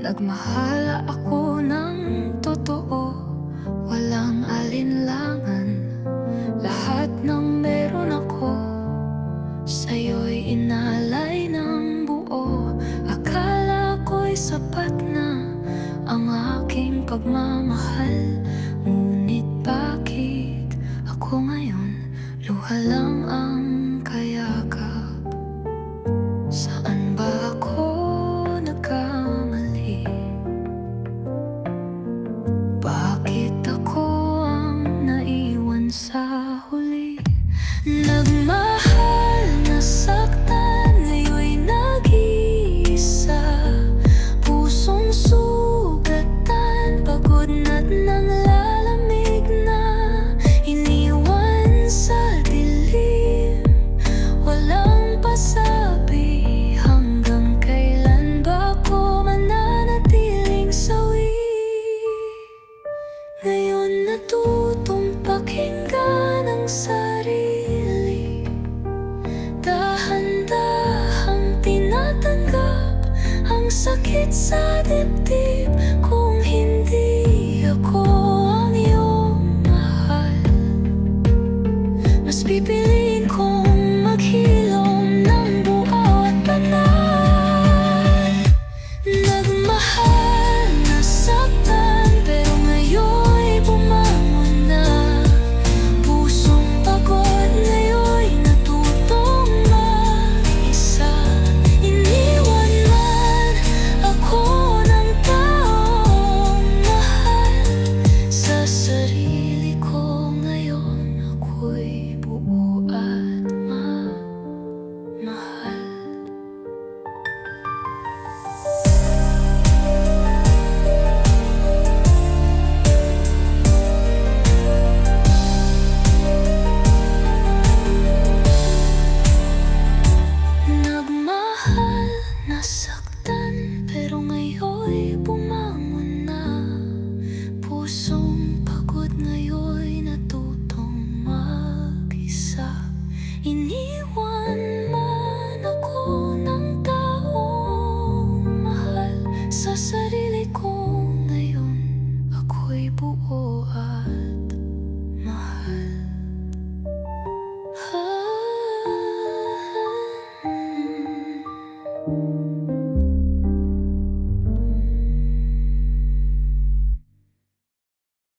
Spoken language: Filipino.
Nagmahala ako ng totoo, walang alinlangan. Lahat ng meron ako, sa'yo'y inalay ng buo. Akala ko'y sapat na ang aking pagmamahal. Ngunit bakit ako ngayon, luha lang ang kayakap? Saan ba ako nagkamali? Bakit ako ang naiwan sa huli? Nagmahal, nasaktan, ngayon'y nag-iisa. Pusong sugatan, pagod na't nanglalamig na. Iniwan sa dilim, walang pasabi. Hanggang kailan ba ako mananatiling sawi? Ngayon natutong pakinggan ang sarili, dahan-dahang tinatanggap ang sakit sa dibdib. Kung hindi ako